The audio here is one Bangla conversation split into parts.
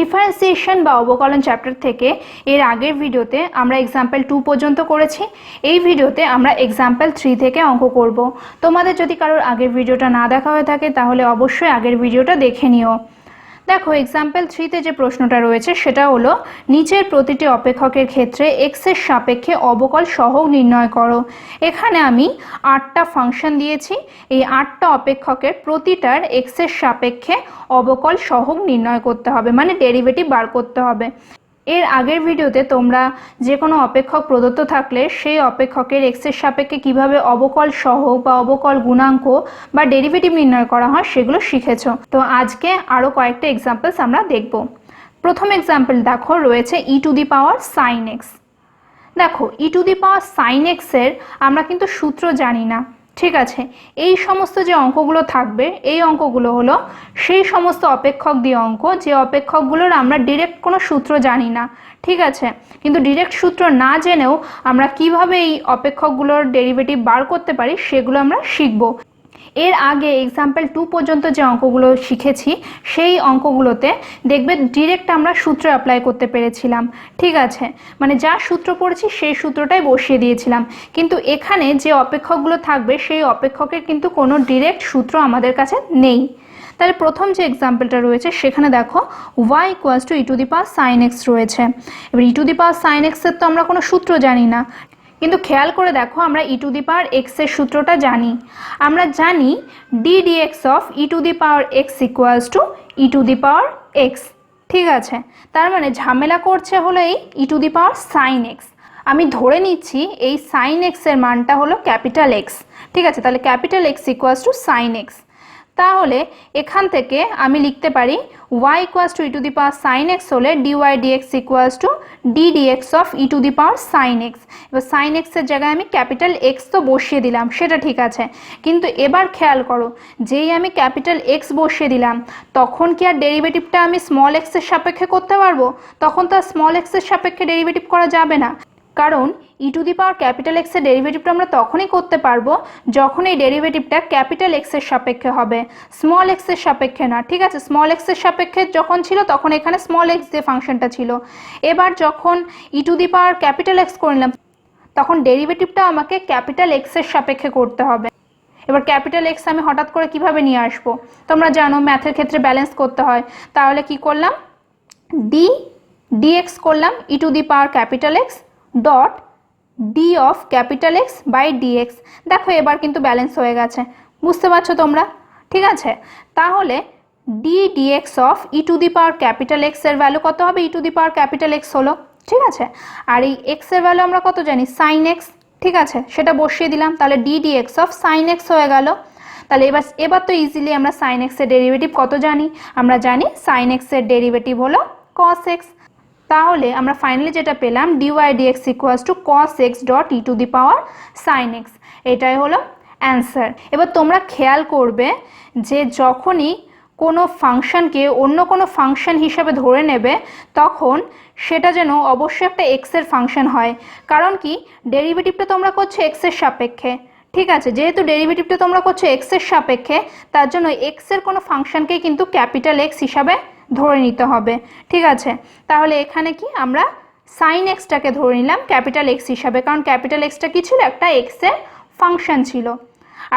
ডিফারেন্সিয়েশন বা অবকলন চ্যাপ্টার থেকে এর আগের ভিডিওতে আমরা এক্সাম্পল 2 পর্যন্ত করেছি। এই ভিডিওতে আমরা এক্সাম্পল 3 থেকে অঙ্ক করব। তোমাদের যদি কারোর আগের ভিডিওটা না দেখা হয়ে থাকে তাহলে অবশ্যই আগের ভিডিওটা দেখে নিও। দেখো এক্সাম্পল 3তে যে প্রশ্নটা রয়েছে সেটা হলো নিচের প্রতিটি অপেক্ষকের ক্ষেত্রে x এর সাপেক্ষে অবকল সহগ নির্ণয় করো। এখানে আমি 8টা ফাংশন দিয়েছি। এই 8টা অপেক্ষকের প্রতিটার x এর সাপেক্ষে অবকল সহগ নির্ণয় করতে হবে, মানে ডেরিভেটিভ বার করতে হবে। এর আগের ভিডিওতে তোমরা যে কোনো অপেক্ষক প্রদত্ত থাকলে সেই অপেক্ষকের x এর সাপেক্ষে কিভাবে অবকল সহগ বা অবকল গুণাঙ্ক বা ডেরিভেটিভ নির্ণয় করা হয় সেগুলো শিখেছো। তো আজকে আরও কয়েকটা এক্সাম্পলস আমরা দেখব। প্রথম এক্সাম্পল দেখো রয়েছে e two the power sine x. দেখো e two the power sign এক্সের আমরা কিন্তু সূত্র জানি না, ঠিক আছে। এই সমস্ত যে অঙ্কগুলো থাকবে এই অঙ্কগুলো হলো সেই সমস্ত অপেক্ষক দিয়ে অঙ্ক যে অপেক্ষকগুলোর আমরা ডিরেক্ট কোনো সূত্র জানি না, ঠিক আছে। কিন্তু ডিরেক্ট সূত্র না জেনেও আমরা কিভাবে এই অপেক্ষকগুলোর ডেরিভেটিভ বার করতে পারি সেগুলো আমরা শিখব। এর আগে এক্সাম্পল 2 পর্যন্ত যে অঙ্কগুলো শিখেছি সেই অঙ্কগুলোতে দেখবে ডিরেক্ট আমরা সূত্র অ্যাপ্লাই করতে পেরেছিলাম, ঠিক আছে। মানে যা সূত্র পড়েছি সেই সূত্রটাই বসিয়ে দিয়েছিলাম। কিন্তু এখানে যে অপেক্ষকগুলো থাকবে সেই অপেক্ষকের কিন্তু কোনো ডিরেক্ট সূত্র আমাদের কাছে নেই। তাহলে প্রথম যে এক্সাম্পলটা রয়েছে সেখানে দেখো y equals to e to the power sine x রয়েছে। এবার ই টু দি পাওয়ার সাইন এক্সের তো আমরা কোনো সূত্র জানি না, কিন্তু খেয়াল করে দেখো আমরা ই টু দি পাওয়ার এক্স এর সূত্রটা জানি। আমরা জানি d dx of e to the power x equals to e to the power x, ঠিক আছে। তার মানে ঝামেলা করছে হলো এই e to the power sine x. আমি ধরে নিচ্ছি এই সাইন এক্সের মানটা হলো ক্যাপিটাল এক্স, ঠিক আছে। তাহলে capital x equals to sine x. তাহলে এখান থেকে আমি লিখতে পারি y equals to e to the power sine x হলে dy dx equals to d dx of e to the power sine x. এবার সাইন এক্সের জায়গায় আমি ক্যাপিটাল এক্স তো বসিয়ে দিলাম, সেটা ঠিক আছে। কিন্তু এবার খেয়াল করো যেই আমি ক্যাপিটাল এক্স বসিয়ে দিলাম তখন কি আর ডেরিভেটিভটা আমি স্মল এক্সের সাপেক্ষে করতে পারবো? তখন তো আর স্মল এক্সের সাপেক্ষে ডেরিভেটিভ করা যাবে না, কারণ ই টু দি পাওয়ার ক্যাপিটাল এক্সের ডেরিভেটিভটা আমরা তখনই করতে পারবো যখন এই ডেরিভেটিভটা ক্যাপিটাল এক্সের সাপেক্ষে হবে, স্মল এক্সের সাপেক্ষে না, ঠিক আছে। স্মল এক্সের সাপেক্ষে যখন ছিল তখন এখানে স্মল এক্স যে ফাংশনটা ছিল। এবার যখন e to the power capital x করে নিলাম তখন ডেরিভেটিভটা আমাকে ক্যাপিটাল এক্সের সাপেক্ষে করতে হবে। এবার ক্যাপিটাল এক্স আমি হঠাৎ করে কিভাবে নিয়ে আসবো? তোমরা জানো ম্যাথের ক্ষেত্রে ব্যালেন্স করতে হয়। তাহলে কি করলাম, ডিএক্স করলাম e to the power capital x dot d of capital x by dx. দেখো এবার কিন্তু ব্যালেন্স হয়ে গেছে, বুঝতে পারছো তোমরা, ঠিক আছে। তাহলে d dx of e to the power capital x এর ভ্যালু কত হবে? E to the power capital x হলো, ঠিক আছে। আর এই এক্স এর ভ্যালু আমরা কত জানি? সাইন এক্স, ঠিক আছে। সেটা বসিয়ে দিলাম, তাহলে d dx of sine x হয়ে গেল। তাহলে এবার তো ইজিলি আমরা সাইন এক্সের ডেরিভেটিভ কত জানি? আমরা জানি সাইন এক্সের ডেরিভেটিভ হলো কস এক্স। তাহলে আমরা ফাইনালি যেটা পেলাম dy dx equals to cos x dot e to the power sine x, এটাই হলো অ্যান্সার। এবার তোমরা খেয়াল করবে যে যখনই কোনো ফাংশনকে অন্য কোনো ফাংশন হিসাবে ধরে নেবে তখন সেটা যেন অবশ্যই একটা এক্সের ফাংশন হয়। কারণ কি, ডেরিভেটিভটা তোমরা করছো এক্সের সাপেক্ষে, ঠিক আছে। যেহেতু ডেরিভেটিভটা তোমরা করছো এক্সের সাপেক্ষে তার জন্য এক্সের কোনো ফাংশনকেই কিন্তু ক্যাপিটাল এক্স হিসাবে ধরে নিতে হবে, ঠিক আছে। তাহলে এখানে কি আমরা সাইন এক্সটাকে ধরে নিলাম ক্যাপিটাল এক্স হিসাবে, কারণ ক্যাপিটাল এক্সটা কি ছিল? একটা এক্সের ফাংশন ছিল।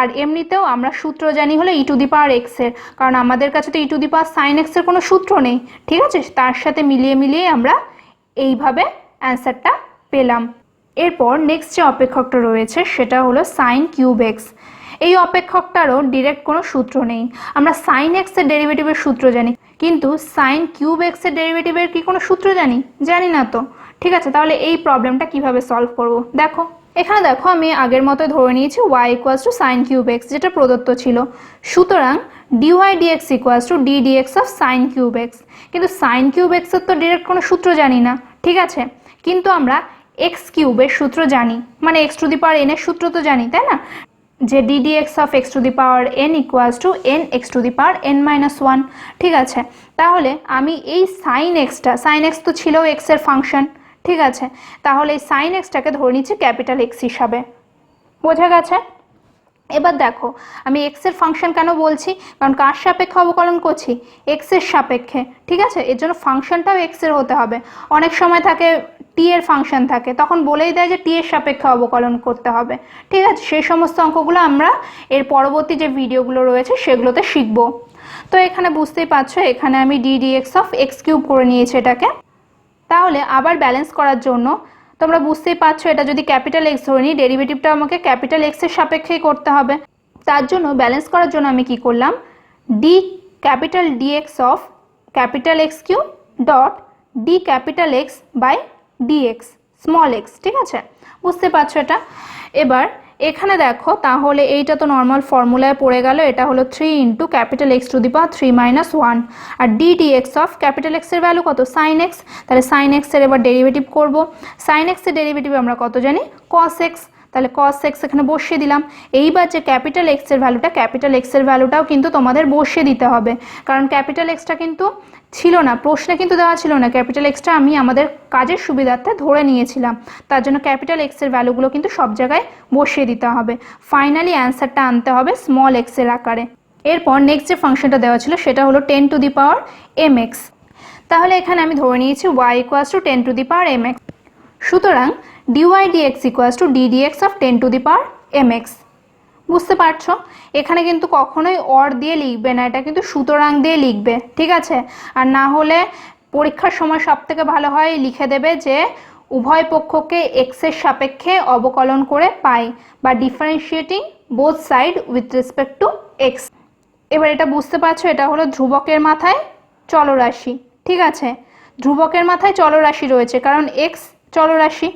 আর এমনিতেও আমরা সূত্র জানি হলো ই টু দি পাওয়ার এক্সের, কারণ আমাদের কাছে তো ই টু দি পাওয়ার সাইন এক্সের কোনো সূত্র নেই, ঠিক আছে। তার সাথে মিলিয়ে আমরা এইভাবে অ্যান্সারটা পেলাম। এরপর নেক্সট যে অপেক্ষকটা রয়েছে সেটা হলো সাইন কিউব এক্স। এই অপেক্ষকটারও ডিরেক্ট কোনো সূত্র নেই। আমরা সাইন এক্সের ডেরিভেটিভের সূত্র জানি, কিন্তু সাইন কিউব এক্সের ডেরিভেটিভের কি কোনো সূত্র জানি না তো, ঠিক আছে। তাহলে এই প্রবলেমটা কিভাবে সলভ করব? দেখো এখানে দেখো আমি আগের মতো ধরে নিয়েছি y equals to sine cube x যেটা প্রদত্ত ছিল। সুতরাং dy dx equals to d dx of sine cube x. কিন্তু সাইন কিউব এক্সের তো ডিরেক্ট কোনো সূত্র জানি না, ঠিক আছে। কিন্তু আমরা এক্স কিউবের সূত্র জানি, মানে x to the power n এর সূত্র তো জানি, তাই না? যে d dx of x to the power n equals to n x to the power n minus one, ঠিক আছে। তাহলে আমি এই সাইন এক্স তো ছিল এক্সের ফাংশন, ঠিক আছে। তাহলে এই সাইন এক্সটাকে ধরে নিচ্ছি ক্যাপিটাল এক্স হিসাবে, বোঝা গেছে? এবার দেখো আমি এক্স এর ফাংশন কেন বলছি, কারণ কার সাপেক্ষে অবকলন করছি, এক্স এর সাপেক্ষে, ঠিক আছে। এর জন্য ফাংশনটাও এক্স এর হতে হবে। অনেক সময় থাকে টি এর ফাংশন থাকে, তখন বলেই দেয় যে টি এর সাপেক্ষে অবকলন করতে হবে, ঠিক আছে। সেই সমস্ত অঙ্কগুলো আমরা এর পরবর্তী যে ভিডিওগুলো রয়েছে সেগুলোতে শিখব। তো এখানে বুঝতেই পারছো এখানে আমি d dx of x cube করে নিয়েছি এটাকে। তাহলে আবার ব্যালেন্স করার জন্য তোমরা বুঝতেই পারছো এটা যদি ক্যাপিটাল এক্স ধরে নিই, ডেরিভেটিভটা আমাকে ক্যাপিটাল এক্সের সাপেক্ষেই করতে হবে। তার জন্য ব্যালেন্স করার জন্য আমি কি করলাম, d capital dx of capital x cube dot d capital x by dx small x, ঠিক আছে। বুঝতে পারছো এটা। এবার এখানে দেখো তাহলে এইটা তো নর্মাল ফর্মুলায় পড়ে গেল, এটা হলো 3 into capital x to the power 3 minus 1 আর ডি ডিএক্স অফ ক্যাপিটাল এক্সের ভ্যালু কত, সাইন এক্স। তাহলে সাইন এক্সের এবার ডেরিভেটিভ করব। সাইন এক্সের ডেরিভেটিভ আমরা কত জানি, কস এক্স। তাহলে কস এক্স এখানে বসিয়ে দিলাম। এইবার যে ক্যাপিটাল এক্সের ভ্যালুটা, ক্যাপিটাল এক্সের ভ্যালুটাও কিন্তু তোমাদের বসিয়ে দিতে হবে, কারণ ক্যাপিটাল এক্সটা কিন্তু ছিল না, প্রশ্নে কিন্তু দেওয়া ছিল না। ক্যাপিটাল এক্সটা আমি আমাদের কাজের সুবিধার্থে ধরে নিয়েছিলাম, তার জন্য ক্যাপিটাল এক্সের ভ্যালুগুলো কিন্তু সব জায়গায় বসিয়ে দিতে হবে। ফাইনালি অ্যান্সারটা আনতে হবে স্মল এক্সের আকারে। এরপর নেক্সট যে ফাংশনটা দেওয়া ছিল সেটা হলো 10 to the power m x. তাহলে এখানে আমি ধরে নিয়েছি y equals to 10 to the power m x. সুতরাং dy dx equals to d dx of 10 to the power m x. বুঝতে পারছো এখানে কিন্তু কখনোই অর দিয়ে লিখবে না, এটা কিন্তু সুতরাং দিয়ে লিখবে, ঠিক আছে। আর না হলে পরীক্ষার সময় সব থেকে ভালো হয় লিখে দেবে যে উভয় পক্ষকে এক্সের সাপেক্ষে অবকলন করে পাই, বা differentiating both side with respect to x. এবার এটা বুঝতে পারছো এটা হলো ধ্রুবকের মাথায় চলরাশি, ঠিক আছে। ধ্রুবকের মাথায় চলরাশি রয়েছে কারণ এক্স চলরাশি,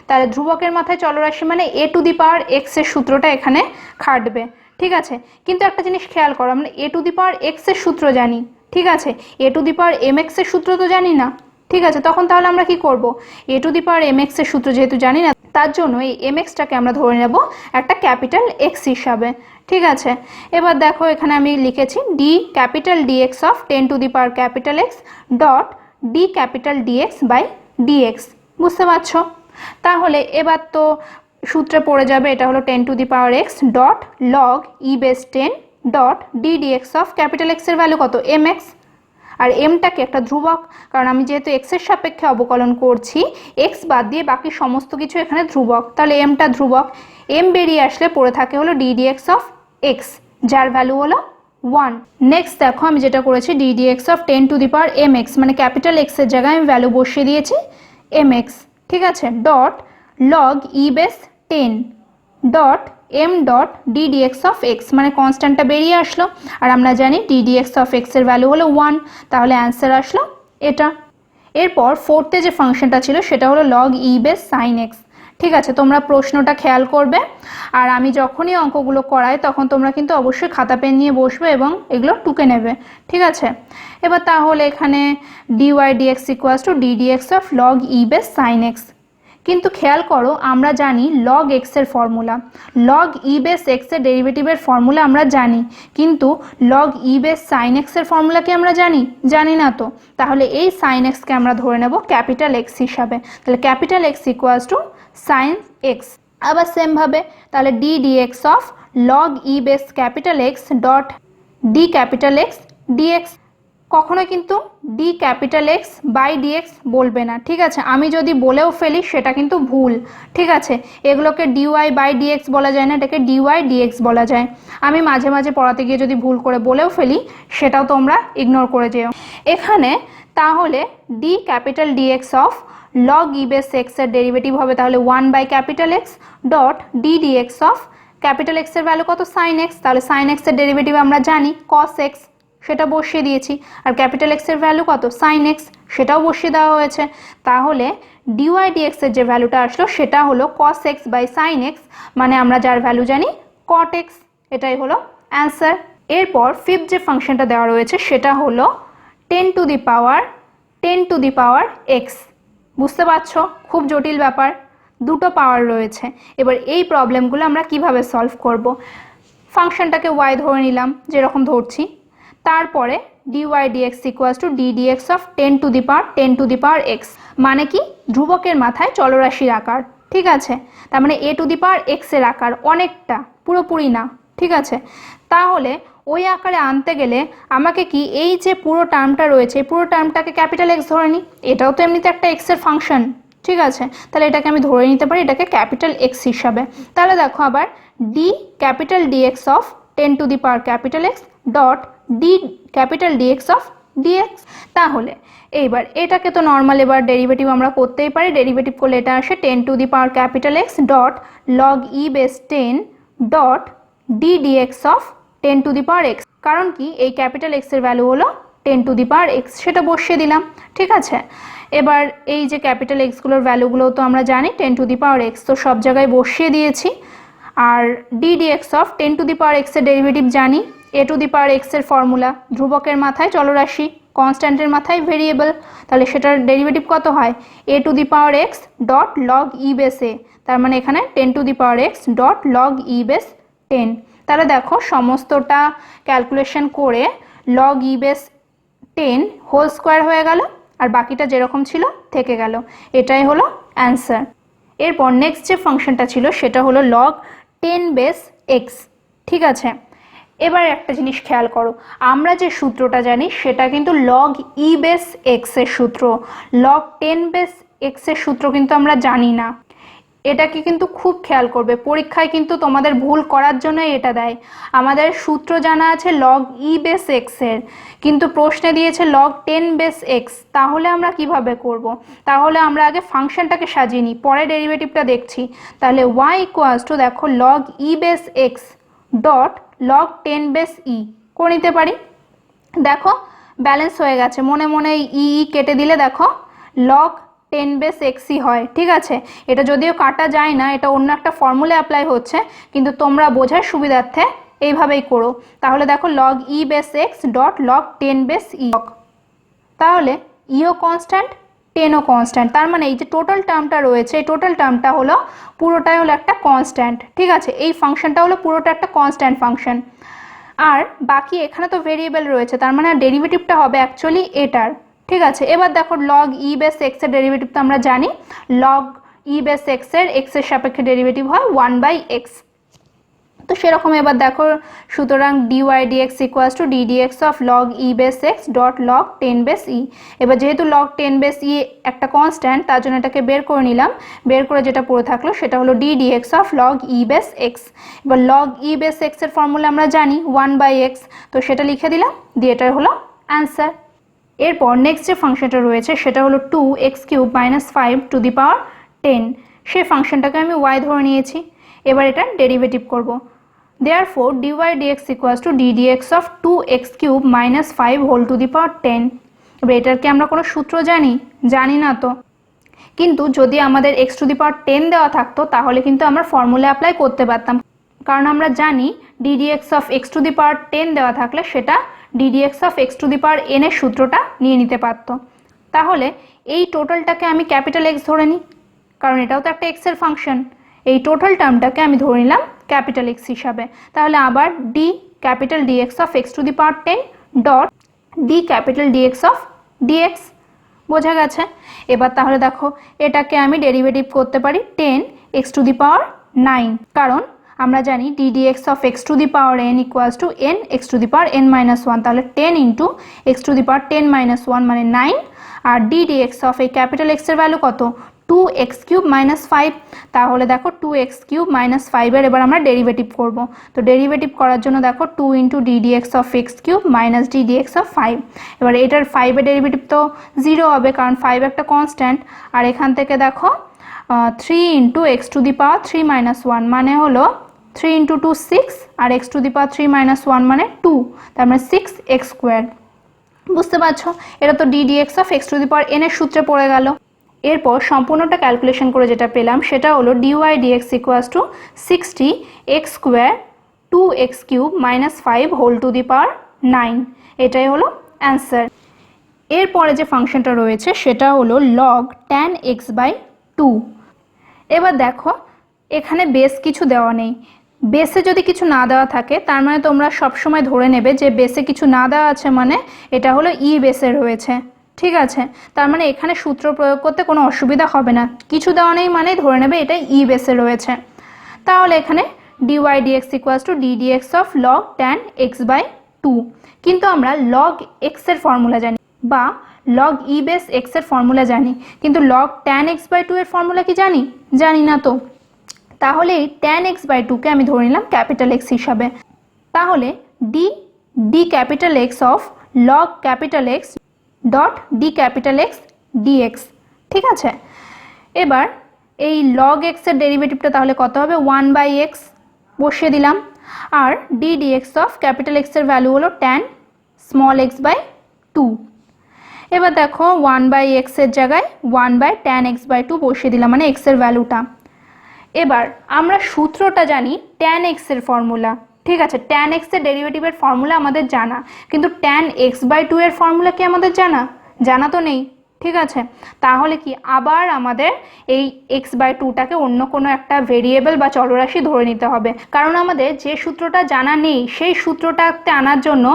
তাহলে ধ্রুবকের মাথায় চলরাশি মানে এ টু দি পাওয়ার এক্স এর সূত্রটা এখানে খাটবে, ঠিক আছে। কিন্তু একটা জিনিস খেয়াল করো, আমরা এ টু দি পাওয়ার এক্স এর সূত্র জানি, ঠিক আছে, a to the power m x এর সূত্র তো জানি না, ঠিক আছে। তখন তাহলে আমরা কি করব, a to the power m x এর সূত্র যেহেতু জানি না, তার জন্য এই এম এক্সটাকে আমরা ধরে নেব একটা ক্যাপিটাল এক্স হিসাবে, ঠিক আছে। এবার দেখো এখানে আমি লিখেছি d capital dx of 10 to the power capital x dot d capital dx by dx. বুঝতে পারছো। তাহলে এবার তো সূত্রে পড়ে যাবে, এটা হলো 10 to the power x dot log e base 10 dot d dx of capital এক্সের ভ্যালু কত, এম এক্স। আর এমটাকে একটা ধ্রুবক, কারণ আমি যেহেতু এক্সের সাপেক্ষে অবকলন করছি, এক্স বাদ দিয়ে বাকি সমস্ত কিছু এখানে ধ্রুবক, তাহলে এমটা ধ্রুবক। এম বেরিয়ে আসলে পড়ে থাকে হলো ডি ডিএক্স অফ এক্স, যার ভ্যালু হলো 1। নেক্সট দেখো আমি যেটা করেছি d dx of 10 to the power m x, মানে ক্যাপিটাল এক্সের জায়গায় আমি ভ্যালু বসিয়ে দিয়েছি এম এক্স, ঠিক আছে, dot log e base 10 dot m dot d dx of x, মানে কনস্ট্যান্টটা বেরিয়ে আসলো। আর আমরা জানি ডি ডিএক্স অফ এক্সের ভ্যালু হলো 1, তাহলে অ্যান্সার আসলো এটা। এরপর ফোর্থে যে ফাংশনটা ছিল সেটা হলো log e base sine x, ঠিক আছে। তোমরা প্রশ্নটা খেয়াল করবে, আর আমি যখনই অঙ্কগুলো করাই তখন তোমরা কিন্তু অবশ্যই খাতা পেন নিয়ে বসবে এবং এগুলো টুকে নেবে, ঠিক আছে। এবার তাহলে এখানে dy dx equals to d dx of log e base sine x. কিন্তু খেয়াল করো আমরা জানি লগ এক্সের ফর্মুলা, লগ ই বেস এক্সের ডেরিভেটিভের ফর্মুলা আমরা জানি, কিন্তু লগ ই বেস সাইন এক্সের ফর্মুলা কি আমরা জানি না তো। তাহলে এই সাইন এক্সকে আমরা ধরে নেব ক্যাপিটাল এক্স হিসাবে, তাহলে capital x equals to sine x. আবার সেমভাবে তাহলে d dx of log e base capital x dot d capital x dx. কখনো কিন্তু d capital x by dx বলবে না, ঠিক আছে। আমি যদি বলেও ফেলি সেটা কিন্তু ভুল, ঠিক আছে। এগুলোকে ডিওয়াই বাই ডিএক্স বলা যায় না, এটাকে ডিওয়াই ডিএক্স বলা যায়। আমি মাঝে মাঝে পড়াতে গিয়ে যদি ভুল করে বলেও ফেলি সেটাও তোমরা ইগনোর করে যেও এখানে। তাহলে d capital dx of log e base এক্সের ডেরিভেটিভ হবে তাহলে 1 by capital x dot d dx of capital এক্সের ভ্যালু কত, সাইন এক্স। তাহলে সাইন এক্সের ডেরিভেটিভ আমরা জানি কস এক্স, সেটা বসিয়ে দিয়েছি। আর ক্যাপিটাল এক্সের ভ্যালু কত, সাইন এক্স, সেটাও বসিয়ে দেওয়া হয়েছে। তাহলে ডিওয়াই ডিএক্সের যে ভ্যালুটা আসলো সেটা হলো কস এক্স বাই সাইন এক্স, মানে আমরা যার ভ্যালু জানি কট এক্স। এটাই হলো অ্যান্সার। এরপর ফিফথ যে ফাংশনটা দেওয়া রয়েছে সেটা হলো 10 টু দি পাওয়ার এক্স। বুঝতে পারছো খুব জটিল ব্যাপার, দুটো পাওয়ার রয়েছে। এবার এই প্রবলেমগুলো আমরা কিভাবে সলভ করব। ফাংশনটাকে ওয়াই ধরে নিলাম যেরকম ধরছি, তারপরে dy dx equals to d dx of 10 to the power x, মানে কি ধ্রুবকের মাথায় চলরাশির আকার, ঠিক আছে। তার মানে এ টু দি পাওয়ার এক্স এর আকার, অনেকটা, পুরোপুরি না, ঠিক আছে। তাহলে ওই আকারে আনতে গেলে আমাকে কি এই যে পুরো টার্মটা রয়েছে এই পুরো টার্মটাকে ক্যাপিটাল এক্স ধরে নিই, এটাও তো এমনিতে একটা এক্সের ফাংশন, ঠিক আছে। তাহলে এটাকে আমি ধরে নিতে পারি এটাকে ক্যাপিটাল এক্স হিসাবে। তাহলে দেখো আবার d capital dx of 10 to the power capital x dot d capital dx of dx. তাহলে এইবার এটাকে তো নর্মাল এবার ডেরিভেটিভ আমরা করতেই পারি, ডেরিভেটিভ করলে এটা আসে 10 to the power capital x dot log e base 10 dot d dx of 10 to the power x. কারণ কি এই ক্যাপিটাল এক্সের ভ্যালু হলো 10 টু দি পাওয়ার এক্স, সেটা বসিয়ে দিলাম, ঠিক আছে। এবার এই যে ক্যাপিটাল এক্সগুলোর ভ্যালুগুলো তো আমরা জানি 10 টু দি পাওয়ার এক্স, তো সব জায়গায় বসিয়ে দিয়েছি। আর d dx of 10 to the power এক্সের ডেরিভেটিভ জানি, এ টু দি পাওয়ার এক্সের ফর্মুলা, ধ্রুবকের মাথায় চলরাশি, কনস্ট্যান্টের মাথায় ভেরিয়েবল, তাহলে সেটার ডেরিভেটিভ কত হয় a to the power x dot log e base a, তার মানে এখানে 10 to the power x dot log e base 10। তাহলে দেখো সমস্তটা ক্যালকুলেশন করে log e base 10 whole square হয়ে গেল, আর বাকিটা যেরকম ছিল থেকে গেল, এটাই হলো অ্যান্সার। এরপর নেক্সট যে ফাংশনটা ছিল সেটা হলো লগ 10 বেস এক্স, ঠিক আছে। এবার একটা জিনিস খেয়াল করো, আমরা যে সূত্রটা জানি সেটা কিন্তু লগ ই বেস এক্সের সূত্র, লগ 10 বেস এক্সের সূত্র কিন্তু আমরা জানি না। এটাকে কিন্তু খুব খেয়াল করবে, পরীক্ষায় কিন্তু তোমাদের ভুল করার জন্যই এটা দেয়। আমাদের সূত্র জানা আছে লগ ই বেস এক্সের, কিন্তু প্রশ্নে দিয়েছে লগ 10 বেস এক্স, তাহলে আমরা কিভাবে করব? তাহলে আমরা আগে ফাংশনটাকে সাজিয়ে নিই, পরে ডেরিভেটিভটা দেখছি। তাহলে ওয়াই ইকুয়ালস টু দেখো log e base x dot log 10 base e করে নিতে পারি। দেখো ব্যালেন্স হয়ে গেছে, মনে মনে ই কেটে দিলে দেখো লগ 10 বেস এক্সই হয়, ঠিক আছে। এটা যদিও কাটা যায় না, এটা অন্য একটা ফর্মুলা অ্যাপ্লাই হচ্ছে, কিন্তু তোমরা বোঝার সুবিধার্থে এইভাবেই করো। তাহলে দেখো log e base x dot log 10 base e, তাহলে ইও কনস্ট্যান্ট 10ও কনস্ট্যান্ট, তার মানে এই যে টোটাল টার্মটা রয়েছে এই টোটাল টার্মটা হলো পুরোটাই হলো একটা কনস্ট্যান্ট, ঠিক আছে। এই ফাংশনটা হলো পুরোটা একটা কনস্ট্যান্ট ফাংশন, আর বাকি এখানে তো ভেরিয়েবল রয়েছে, তার মানে ডেরিভেটিভটা হবে অ্যাকচুয়ালি এটার, ঠিক আছে। এবার দেখো লগ ই বেস এক্সের ডেরিভেটিভ তো আমরা জানি, লগ ই বেস এক্সের এক্সের সাপেক্ষে ডেরিভেটিভ হয় 1/x, তো সেরকম এবার দেখো সুতরাং dy dx equals to d dx of log e base x dot log 10 base e. এবার যেহেতু লগ 10 বেস ই একটা কনস্ট্যান্ট, তার জন্য এটাকে বের করে নিলাম, বের করে যেটা পড়ে থাকলো সেটা হলো d dx of log e base x. এবার লগ ই বেস এক্সের ফর্মুলা আমরা জানি 1/x, তো সেটা লিখে দিলাম, দিয়ে এটার হলো অ্যান্সার। এরপর নেক্সট যে ফাংশনটা রয়েছে সেটা হলো 2x³ - 5 টু দি পাওয়ার 10, সেই ফাংশনটাকে আমি y ধরে নিয়েছি। এবার এটা ডেরিভেটিভ করব, therefore dy dx equals to d dx of 2x³ - 5 whole to the power 10। এবার এটার কি আমরা কোনো সূত্র জানি না তো, কিন্তু যদি আমাদের x to the power 10 দেওয়া থাকতো তাহলে কিন্তু আমরা ফর্মুলা অ্যাপ্লাই করতে পারতাম, কারণ আমরা জানি d dx of x to the power 10 দেওয়া থাকলে সেটা d dx of x to the power n এর সূত্রটা নিয়ে নিতে পারতো। তাহলে এই টোটালটাকে আমি ক্যাপিটাল x ধরে নিই, কারণ এটাও তো একটা x এর ফাংশন, এই টোটাল টার্মটাকে আমি ধরে নিলাম ক্যাপিটাল এক্স হিসাবে। তাহলে আবার d capital dx of x to the power 10 dot d capital dx of dx, বোঝা গেছে। এবার তাহলে দেখো এটাকে আমি ডেরিভেটিভ করতে পারি 10 এক্স টু দি পাওয়ার 9, কারণ আমরা জানি d dx of x to the power n equals to n x to the power n-1, তাহলে 10 into x to the power 10-1 মানে 9, আর ডি ডিএক্স অফ এই ক্যাপিটাল এক্সের ভ্যালু কত 2x³ - 5, তাহলে দেখো 2x³ - 5 এর এবার আমরা ডেরিভেটিভ করব। তো ডেরিভেটিভ করার জন্য দেখো 2 into d dx of x³ minus d dx of 5, এবার এটার 5 এর ডেরিভেটিভ তো 0 হবে, কারণ 5 একটা কনস্ট্যান্ট, আর এখান থেকে দেখো 3 into x to the power 3-1 মানে হলো 3 ইন্টু 2 6, আর এক্স টু দি পাওয়ার 3-1 মানে 2, তার মানে 6x²। বুঝতে পারছো, এটা তো d dx of x to the power n এর সূত্রে পড়ে গেল। এরপর সম্পূর্ণটা ক্যালকুলেশন করে যেটা পেলাম সেটা হলো dy dx equals to 60x² 2x³ - 5 whole to the power 9, এটাই হলো অ্যান্সার। এরপরে যে ফাংশনটা রয়েছে সেটা হলো লগ tan x/2। এবার দেখো এখানে বেস কিছু দেওয়া নেই, বেসে যদি কিছু না দেওয়া থাকে তার মানে তোমরা সবসময় ধরে নেবে যে বেসে কিছু না দেওয়া আছে মানে এটা হলো ই বেসে রয়েছে, ঠিক আছে। তার মানে এখানে সূত্র প্রয়োগ করতে কোনো অসুবিধা হবে না, কিছু দেওয়া নেই মানে ধরে নেবে এটা ই বেসে রয়েছে। তাহলে এখানে dy dx equals to d dx of log tan x by 2। কিন্তু আমরা log x এর ফর্মুলা জানি বা log e বেস x এর ফর্মুলা জানি, কিন্তু log tan x বাই 2 এর ফর্মুলা কি জানি? জানি না। তো তাহলে এই tan x বাই 2 কে আমি ধরে নিলাম ক্যাপিটাল X হিসাবে। তাহলে d capital X of log capital X dot d capital X dx। ঠিক আছে, এবার এই log x এর ডেরিভেটিভটা তাহলে কত হবে? 1 বাই x বসিয়ে দিলাম, আর d dx of capital X এর ভ্যালু হলো tan স্মল x বাই 2। এবার দেখো 1 বাই x এর জায়গায় 1 বাই tan x বাই 2 বসিয়ে দিলাম, মানে x এর ভ্যালুটা। এবার আমরা সূত্রটা জানি tan x এর ফর্মুলা। ঠিক আছে, tan x এর ডেরিভেটিভের ফর্মুলা আমাদের জানা, কিন্তু tan x বাই 2 এর ফর্মুলা কি আমাদের জানা? জানা তো নেই। ঠিক আছে, তাহলে কি আবার আমাদের এই x বাই 2টাকে অন্য কোনো একটা ভেরিয়েবল বা চলরাশি ধরে নিতে হবে, কারণ আমাদের যে সূত্রটা জানা নেই সেই সূত্রটাতে আনার জন্য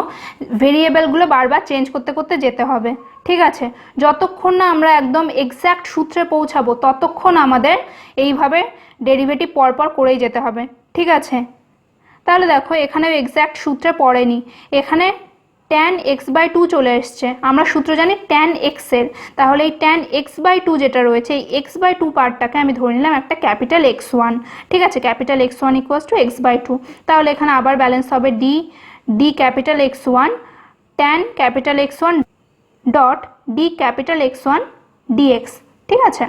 ভেরিয়েবলগুলো বারবার চেঞ্জ করতে করতে যেতে হবে। ঠিক আছে, যতক্ষণ না আমরা একদম এক্স্যাক্ট সূত্রে পৌঁছাবো ততক্ষণ আমাদের এইভাবে ডেরিভেটিভ পরপর করেই যেতে হবে। ঠিক আছে, তাহলে দেখো এখানেও এক্স্যাক্ট সূত্রে পড়েনি, এখানে tan x বাই 2 চলে এসছে। আমরা সূত্র জানি tan x এর, তাহলে এই tan x বাই 2 যেটা রয়েছে এই x বাই 2 পার্টটাকে আমি ধরে নিলাম একটা ক্যাপিটাল X1। ঠিক আছে, capital X1 equals to x by 2। তাহলে এখানে আবার ব্যালেন্স হবে d capital X1 tan capital X1 dot d capital X1 dx। ঠিক আছে,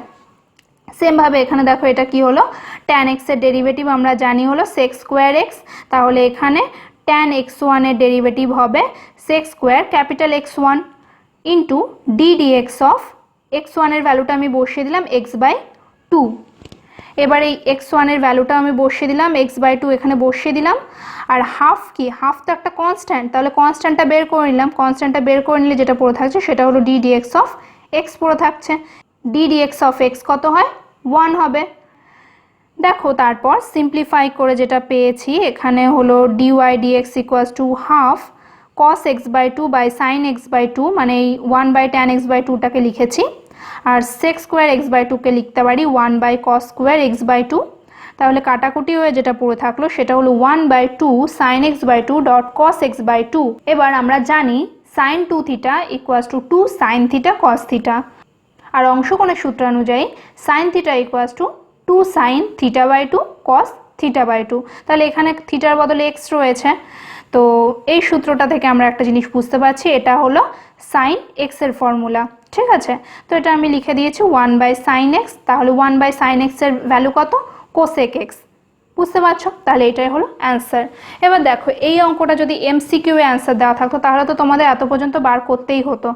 সেমভাবে এখানে দেখো এটা কি হলো? tan x এর ডেরিভেটিভ আমরা জানি হলো sec স্কোয়ার x, তাহলে এখানে tan x1 এর ডেরিভেটিভ হবে sec square capital X1 into d dx of x1 এর ভ্যালুটা আমি বসিয়ে দিলাম x বাই 2। এবার এই x1 এর ভ্যালুটা আমি বসিয়ে দিলাম, x বাই 2 এখানে বসিয়ে দিলাম, আর হাফ কি? হাফ তো একটা কনস্ট্যান্ট, তাহলে কনস্ট্যান্টটা বের করে নিলাম। কনস্ট্যান্টটা বের করে নিলে যেটা পড়ে থাকছে সেটা হলো d dx অফ x পড়ে থাকছে। d dx অফ x কত হয়? 1 হবে। দেখো তারপর সিম্পলিফাই করে যেটা পেয়েছি এখানে হলো dy dx equals to half cos x by 2 by sin x by 2, মানে এই 1 বাই tan x বাই 2টাকে লিখেছি, আর sec স্কোয়ার x বাই 2কে লিখতে পারি 1 by cos square x by 2। তাহলে কাটাকুটি হয়ে যেটা পড়ে থাকলো সেটা হলো 1 by 2 sin x by 2 dot cos x by 2। এবার আমরা জানি sin 2 theta equals to 2 sin theta cos theta, আর অংশকোণের সূত্র অনুযায়ী sin theta equals to 2 sin theta by 2 cos theta by 2। তাহলে এখানে থিটার বদলে x রয়েছে, তো এই সূত্রটা থেকে আমরা একটা জিনিস বুঝতে পারছি, এটা হলো sin x এর ফর্মুলা। ঠিক আছে, তো এটা আমি লিখে দিয়েছি 1 বাই sin x, তাহলে 1 বাই sin x এর ভ্যালু কত? cosec x। বুঝতে পারছো? তাহলে এটাই হলো অ্যান্সার। এবার দেখো এই অঙ্কটা যদি MCQ এ অ্যান্সার দেওয়া থাকতো তাহলে তো তোমাদের এত পর্যন্ত বার করতেই হতো।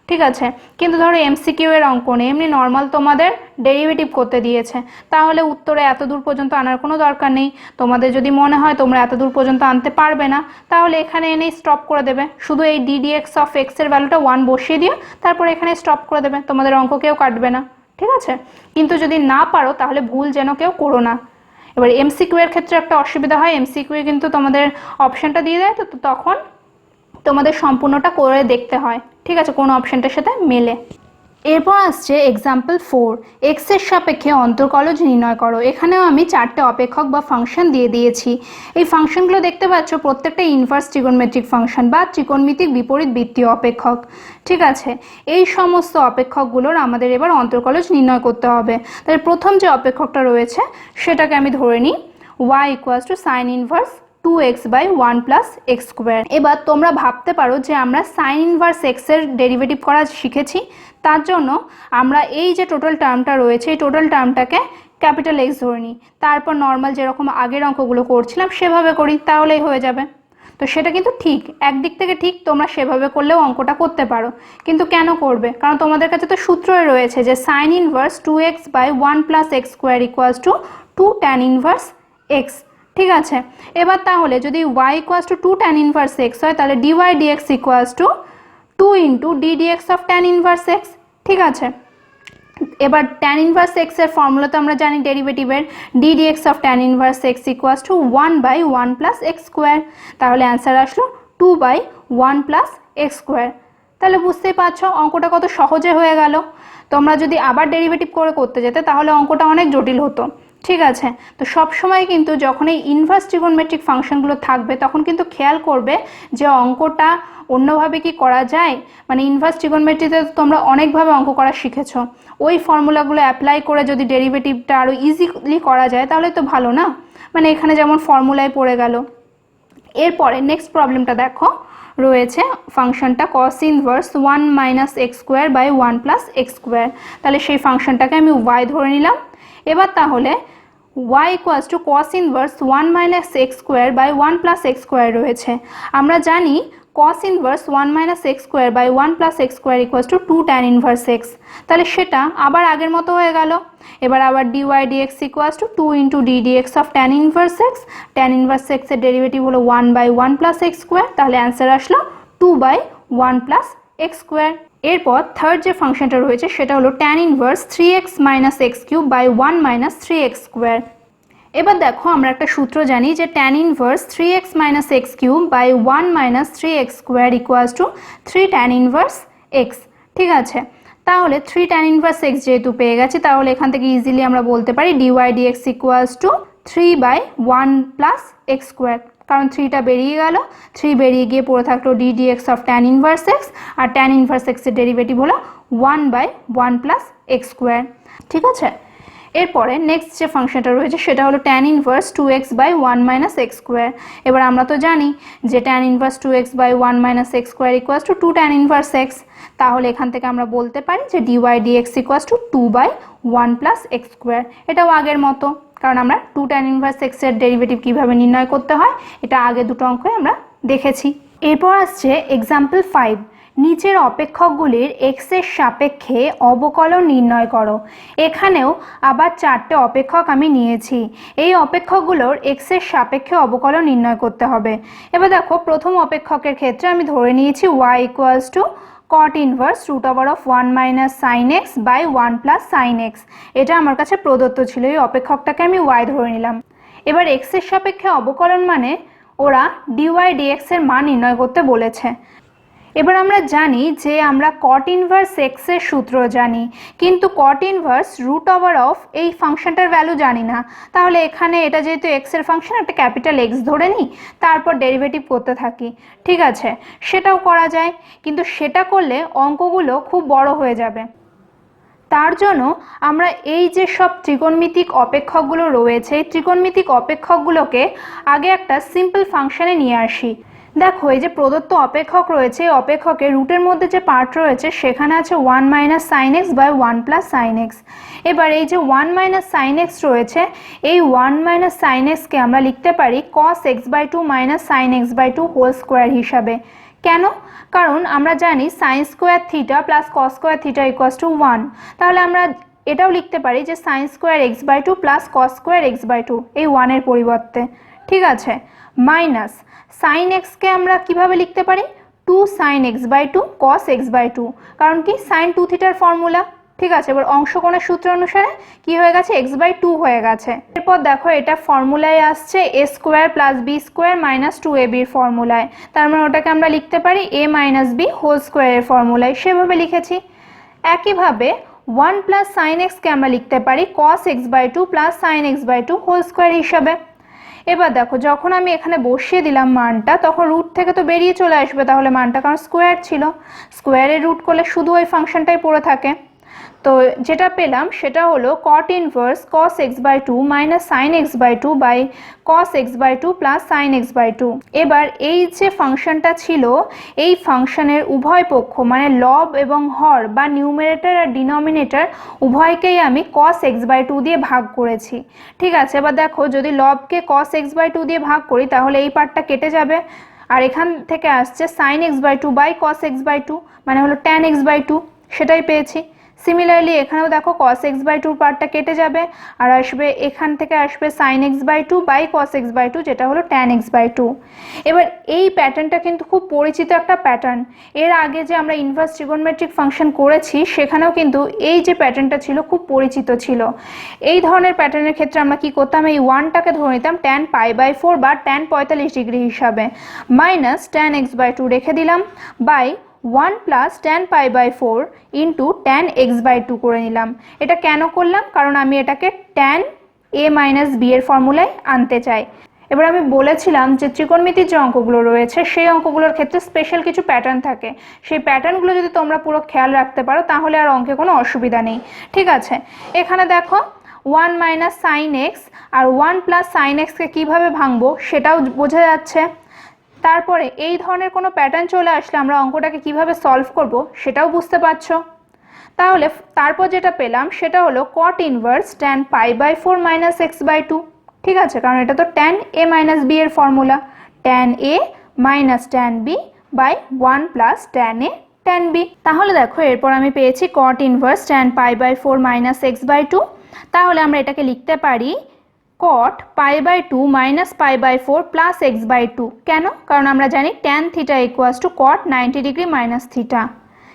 ঠিক আছে, কিন্তু ধরো MCQ এর অঙ্ক নেই, এমনি নর্মাল তোমাদের ডেরিভেটিভ করতে দিয়েছে, তাহলে উত্তরে এত দূর পর্যন্ত আনার কোনো দরকার নেই। তোমাদের যদি মনে হয় তোমরা এত দূর পর্যন্ত আনতে পারবে না তাহলে এখানে এনেই স্টপ করে দেবে, শুধু এই d dx অফ x এর ভ্যালুটা 1 বসিয়ে দিও, তারপর এখানে স্টপ করে দেবে, তোমাদের অঙ্ক কেউ কাটবে না। ঠিক আছে, কিন্তু যদি না পারো তাহলে ভুল যেন কেউ করো না। এবার MCQ এর ক্ষেত্রে একটা অসুবিধা হয়, MCQ এ কিন্তু তোমাদের অপশানটা দিয়ে দেয়, তো তখন তোমাদের সম্পূর্ণটা করে দেখতে হয়। ঠিক আছে, কোন অপশানটার সাথে মেলে। এরপর আসছে এক্সাম্পল 4, x এর সাপেক্ষে অন্তর্কলজ নির্ণয় করো। এখানেও আমি 4টে অপেক্ষক বা ফাংশন দিয়ে দিয়েছি। এই ফাংশনগুলো দেখতে পাচ্ছ প্রত্যেকটা ইনভার্স ট্রিগোনোমেট্রিক ফাংশন বা ত্রিকোণমিতিক বিপরীত বৃত্তীয় অপেক্ষক। ঠিক আছে, এই সমস্ত অপেক্ষকগুলোর আমাদের এবার অন্তর্কলজ নির্ণয় করতে হবে। তাহলে প্রথম যে অপেক্ষকটা রয়েছে সেটাকে আমি ধরে নিই y equals to sine inverse 2x by 1 plus x square. এবার তোমরা ভাবতে পারো যে আমরা সাইন ইনভার্স এক্স এর ডেরিভেটিভ করা শিখেছি, তার জন্য আমরা এই যে টোটাল টার্মটা রয়েছে এই টোটাল টার্মটাকে ক্যাপিটাল এক্স ধরে নিই, তারপর নর্মাল যেরকম আগের অঙ্কগুলো করছিলাম সেভাবে করি, তাহলেই হয়ে যাবে। তো সেটা কিন্তু ঠিক, একদিক থেকে ঠিক, তোমরা সেভাবে করলেও অঙ্কটা করতে পারো, কিন্তু কেন করবে? কারণ তোমাদের কাছে তো সূত্রই রয়েছে যে sine inverse 2x by 1 plus x square equals to 2 tan inverse x. ঠিক আছে, এবার তাহলে যদি y equals to 2 tan inverse x হয় তাহলে dy dx equals to 2 into d dx of tan inverse x. ঠিক আছে, এবার ট্যান ইনভার্স এক্স এর ফর্মুলা তো আমরা জানি ডেরিভেটিভের, d dx of tan inverse x equals to 1 by 1 plus x square. তাহলে অ্যান্সার আসলো 2 বাই 1 প্লাস এক্স স্কোয়ার। তাহলে বুঝতেই পারছো অঙ্কটা কত সহজে হয়ে গেল। তোমরা যদি আবার ডেরিভেটিভ করে করতে যেতে তাহলে অঙ্কটা অনেক জটিল হতো, ঠিক আছে। তো সব সময় কিন্তু যখন এই ইনভার্স ট্রিগোনোমেট্রিক ফাংশনগুলো থাকবে তখন কিন্তু খেয়াল করবে যে অঙ্কটা অন্যভাবে কি করা যায়। মানে ইনভার্স ট্রিগোনোমেট্রিতে তোমরা অনেকভাবে অঙ্ক করা শিখেছো, ওই ফর্মুলাগুলো অ্যাপ্লাই করে যদি ডেরিভেটিভটা আরও ইজিলি করা যায় তাহলে তো ভালো না। মানে এখানে যেমন ফর্মুলায় পড়ে গেল। এরপরে নেক্সট প্রবলেমটা দেখো, রয়েছে ফাংশনটা cos inverse 1 minus x square by 1 plus x square. তাহলে সেই ফাংশনটাকে আমি y ধরে নিলাম। এবার তাহলে y equals to cos inverse 1 minus x square by 1 plus x square রয়েছে। আমরা জানি cos inverse 1 minus x square by 1 plus x square equals to 2 tan inverse x. তাহলে সেটা আবার আগের মতো হয়ে গেল। এবার আবার dy dx equals to 2 into d dx of tan inverse x. tan inverse এক্সের ডেরিভেটিভ হলো 1 বাই 1 প্লাস এক্স স্কোয়ার। তাহলে অ্যান্সার আসলো 2 বাই 1 প্লাস এক্স স্কোয়ার। এরপর থার্ড যে ফাংশনটা রয়েছে সেটা হলো tan inverse 3x minus x cube by 1 minus 3x square. এবার দেখো আমরা একটা সূত্র জানি যে tan inverse 3x minus x cube by 1 minus 3x square equals to 3 tan inverse x. ঠিক আছে, তাহলে 3 tan ইনভার্স এক্স যেহেতু পেয়ে গেছি তাহলে এখান থেকে ইজিলি আমরা বলতে পারি dy dx equals to 3 by 1 plus x square. কারণ 3টা বেরিয়ে গেল, 3 বেরিয়ে গিয়ে পড়ে থাকলো d dx of tan inverse x, আর tan ইনভার্স এক্সের ডেরিভেটিভ হলো 1 বাই 1 প্লাস এক্স স্কোয়ার। ঠিক আছে, এরপরে নেক্সট যে ফাংশনটা রয়েছে সেটা হলো tan inverse 2x by 1 minus x square. এবার আমরা তো জানি যে tan inverse 2x by 1 minus x square equals to 2 tan inverse x. তাহলে এখান থেকে আমরা বলতে পারি যে dy dx equals to 2 by 1 plus x square. এটাও আগের মতো, কারণ আমরা 2 tan ইনভার্স এক্সের ডেরিভেটিভ কীভাবে নির্ণয় করতে হয় এটা আগে দুটো অঙ্কে আমরা দেখেছি। এরপর আসছে এক্সাম্পল 5, নিচের অপেক্ষকগুলির এক্স এর সাপেক্ষে অবকলন নির্ণয় করো। এখানেও আবার 4টে অপেক্ষক আমি নিয়েছি, এই অপেক্ষকগুলোর এক্স এর সাপেক্ষে অবকলন নির্ণয় করতে হবে। এবার দেখো প্রথম অপেক্ষকের ক্ষেত্রে আমি ধরে নিয়েছি y equals to cot inverse root over of 1 minus sine x by 1 plus sine x. এটা আমার কাছে প্রদত্ত ছিল, এই অপেক্ষকটাকে আমি y ধরে নিলাম। এবার এক্স এর সাপেক্ষে অবকলন মানে ওরা dy dx এর মান নির্ণয় করতে বলেছে। এবার আমরা জানি যে আমরা cot ইনভার্স এক্স এর সূত্র জানি, কিন্তু cot inverse root over of এই ফাংশনটার ভ্যালু জানি না। তাহলে এখানে এটা যেহেতু এক্স এর ফাংশন, একটা ক্যাপিটাল এক্স ধরে নিই, তারপর ডেরিভেটিভ করতে থাকি। ঠিক আছে, সেটাও করা যায়, কিন্তু সেটা করলে অঙ্কগুলো খুব বড় হয়ে যাবে। তার জন্য আমরা এই যে সব ত্রিকোণমিতিক অপেক্ষকগুলো রয়েছে এই ত্রিকোণমিতিক অপেক্ষকগুলোকে আগে একটা সিম্পল ফাংশনে নিয়ে আসি। দেখো এই যে প্রদত্ত অপেক্ষক রয়েছে, এই অপেক্ষকের রুটের মধ্যে যে পার্ট রয়েছে সেখানে আছে 1 minus sine x by 1 plus sine x. এবার এই যে 1 মাইনাস সাইন এক্স রয়েছে, এই 1 মাইনাস সাইন এক্সকে আমরা লিখতে পারি cos x by 2 minus sine x by 2 whole square হিসাবে। কেন? কারণ আমরা জানি sine square theta plus cos square theta equals to 1। তাহলে আমরা এটাও লিখতে পারি যে sine square x by 2 plus cos square x by 2, এই 1-এর পরিবর্তে। ঠিক আছে, মাইনাস সাইন এক্সকে আমরা কিভাবে লিখতে পারি 2 sine x by 2 cos x by 2, কারণ কি সাইন 2 থিটার ফর্মুলা। ঠিক আছে, এবার অংশকোণের সূত্র অনুসারে কি হয়ে গেছে এক্স বাই 2 হয়ে গেছে। এরপর দেখো এটা ফর্মুলায় আসছে a square plus b square minus 2ab ফর্মুলায়, তার মানে ওটাকে আমরা লিখতে পারি এ মাইনাস বি হোল স্কোয়ারের ফর্মুলায়, সেভাবে লিখেছি। একইভাবে 1 প্লাস সাইন এক্সকে আমরা লিখতে পারি cos x by 2 plus sine x by 2 whole square হিসাবে। এবার দেখো যখন আমি এখানে বসিয়ে দিলাম মানটা, তখন রুট থেকে তো বেরিয়ে চলে আসবে তাহলে মানটা, কারণ স্কোয়ার ছিল, স্কোয়ারের রুট করলে শুধু ওই ফাংশনটাই পড়ে থাকে। তো যেটা পেলাম সেটা হলো cot inverse cos x by 2 minus sine x by 2 by cos x by 2 plus sine x by 2। এবার এই যে ফাংশনটা ছিল এই ফাংশনের উভয় পক্ষ মানে লব এবং হর বা নিউমারেটর আর ডিনোমিনেটর উভয়কেই আমি cos x বাই 2 দিয়ে ভাগ করেছি। ঠিক আছে, এবার দেখো যদি লবকে cos x বাই 2 দিয়ে ভাগ করি তাহলে এই পার্টটা কেটে যাবে, আর এখান থেকে আসছে sine x by 2 by cos x by 2 মানে হলো tan x বাই 2, সেটাই পেয়েছি। সিমিলারলি এখানেও দেখো cos x বাই 2 পার্টটা কেটে যাবে, আর আসবে এখান থেকে আসবে sin x by 2 by cos x by 2 যেটা হলো tan x বাই 2। এবার এই প্যাটার্নটা কিন্তু খুব পরিচিত একটা প্যাটার্ন, এর আগে যে আমরা ইনভার্স ট্রিগোনোমেট্রিক ফাংশন করেছি সেখানেও কিন্তু এই যে প্যাটার্নটা ছিল খুব পরিচিত ছিল। এই ধরনের প্যাটার্নের ক্ষেত্রে আমরা কি করতাম, এই 1টাকে ধরে নিতাম tan পাই বাই 4 বা tan 45 ডিগ্রি হিসাবে, মাইনাস tan x বাই 2 রেখে দিলাম by 1 plus tan pi by 4 into tan x by 2 করে নিলাম। এটা কেন করলাম, কারণ আমি এটাকে tan a মাইনাস বি এর ফর্মুলায় আনতে চাই। এবার আমি বলেছিলাম যে ত্রিকোণমিতির যে অঙ্কগুলো রয়েছে সেই অঙ্কগুলোর ক্ষেত্রে স্পেশাল কিছু প্যাটার্ন থাকে, সেই প্যাটার্নগুলো যদি তোমরা পুরো খেয়াল রাখতে পারো তাহলে আর অঙ্কে কোনো অসুবিধা নেই। ঠিক আছে, এখানে দেখো 1 মাইনাস সাইন এক্স আর 1 প্লাস সাইন এক্সকে কীভাবে ভাঙবো সেটাও বোঝা যাচ্ছে। তারপরে এই ধরনের কোনো প্যাটার্ন চলে আসলে আমরা অঙ্কটাকে কিভাবে সলভ করব সেটাও বুঝতে পারছো। তাহলে তারপর যেটা পেলাম সেটা হলো cot inverse tan pi by 4 minus x by 2। ঠিক আছে, কারণ এটা তো tan a মাইনাস বি এর formula, tan a minus tan b by 1 plus tan a tan b। তাহলে দেখো এরপর আমি পেয়েছি cot inverse tan pi by 4 minus x by 2। তাহলে আমরা এটাকে লিখতে পারি cot pi by 2 minus pi by 4 plus x by 2। কেন? কারণ আমরা জানি tan theta equals to cot 90 degree minus theta.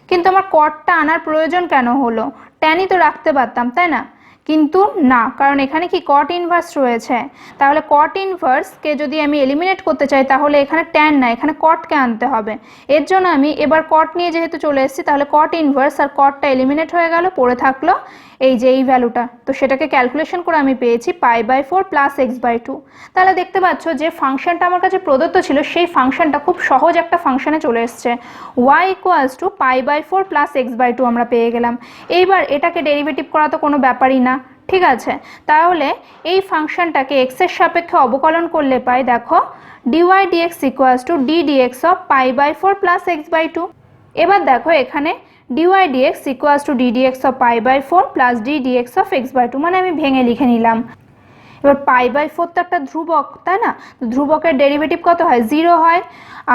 কিন্তু আমার কটটা আনার প্রয়োজন কেন হলো? ট্যানই তো রাখতে পারতাম, তাই না? কিন্তু না, কারণ এখানে কি কট ইনভার্স রয়েছে। তাহলে কট ইনভার্সকে যদি আমি এলিমিনেট করতে চাই তাহলে এখানে ট্যান না, এখানে কটকে আনতে হবে। এর জন্য আমি এবার কট নিয়ে যেহেতু চলে এসেছি তাহলে কট ইনভার্স আর কটটা এলিমিনেট হয়ে গেল, পড়ে থাকলো এই যে এই ভ্যালুটা। তো সেটাকে ক্যালকুলেশন করে আমি পেয়েছি pi by 4 plus x by 2। তাহলে দেখতে পাচ্ছ যে ফাংশনটা আমার কাছে প্রদত্ত ছিল সেই ফাংশনটা খুব সহজ একটা ফাংশনে চলে এসছে। y equals to pi by 4 plus x by 2 আমরা পেয়ে গেলাম। এইবার এটাকে ডেরিভেটিভ করা তো কোনো ব্যাপারই না। ঠিক আছে, তাহলে এই ফাংশনটাকে এক্স এর সাপেক্ষে অবকলন করলে পাই দেখো dy dx equals to d dx of pi by 4 plus x by 2। এবার দেখো এখানে dy dx equals to d dx of pi by 4 plus d dx of x by 2, মানে আমি ভেঙে লিখে নিলাম। এবার পাই বাই 4 তো একটা ধ্রুবক, তাই না? তো ধ্রুবকের ডেরিভেটিভ কত হয়? 0 হয়।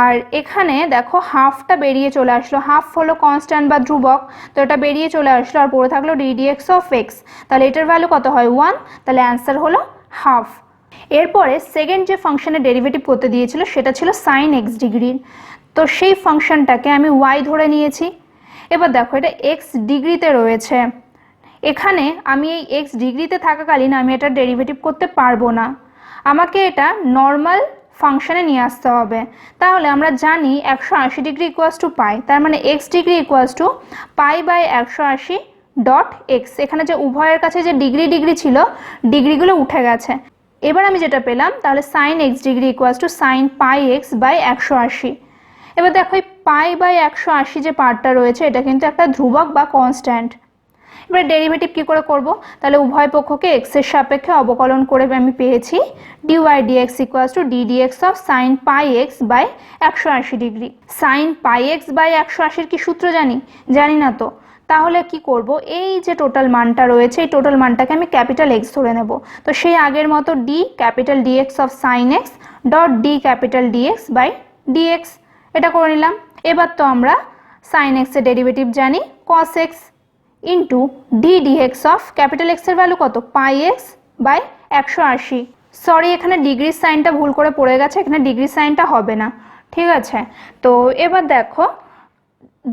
আর এখানে দেখো হাফটা বেরিয়ে চলে আসলো, হাফ হলো কনস্ট্যান্ট বা ধ্রুবক, তো এটা বেরিয়ে চলে আসলো আর পড়ে থাকলো d dx অফ এক্স। তাহলে এটার ভ্যালু কত হয়? 1। তাহলে অ্যান্সার হলো হাফ। এরপরে সেকেন্ড যে ফাংশনের ডেরিভেটিভ করতে দিয়েছিল সেটা ছিল সাইন এক্স ডিগ্রির। তো সেই ফাংশনটাকে আমি y ধরে নিয়েছি। এবার দেখো এটা এক্স ডিগ্রিতে রয়েছে, এখানে আমি এই এক্স ডিগ্রিতে থাকাকালীন আমি এটা ডেরিভেটিভ করতে পারবো না, আমাকে এটা নর্মাল ফাংশনে নিয়ে আসতে হবে। তাহলে আমরা জানি 180 ডিগ্রি ইকুয়ালস টু পাই, তার মানে x degree equals to pi by 180 dot x. এখানে যে উভয়ের কাছে যে ডিগ্রি ডিগ্রি ছিল ডিগ্রিগুলো উঠে গেছে। এবার আমি যেটা পেলাম তাহলে sine x degree equals to sine pi x by 180। এবার দেখো এই পাই বাই 180 যে পার্টটা রয়েছে এটা কিন্তু একটা ধ্রুবক বা কনস্ট্যান্ট। এবার ডেরিভেটিভ কী করে করব? তাহলে উভয় পক্ষকে এক্স এর সাপেক্ষে অবকলন করে আমি পেয়েছি dy dx equals to d dx of sine pi x by 180 degree. Sine pi x by 180 কি সূত্র জানি? জানি না তো। তাহলে কি করব, এই যে টোটাল মানটা রয়েছে এই টোটাল মানটাকে আমি ক্যাপিটাল এক্স ধরে নেব। তো সেই আগের মতো d capital dx of sine x dot d capital dx by dx, এটা করে নিলাম। এবার তো আমরা সাইন এক্সের ডেরিভেটিভ জানি cos x into d dx of capital এক্সের ভ্যালু কত? Pi x by 180। সরি, এখানে ডিগ্রির সাইনটা ভুল করে পড়ে গেছে, এখানে ডিগ্রি সাইনটা হবে না। ঠিক আছে, তো এবার দেখো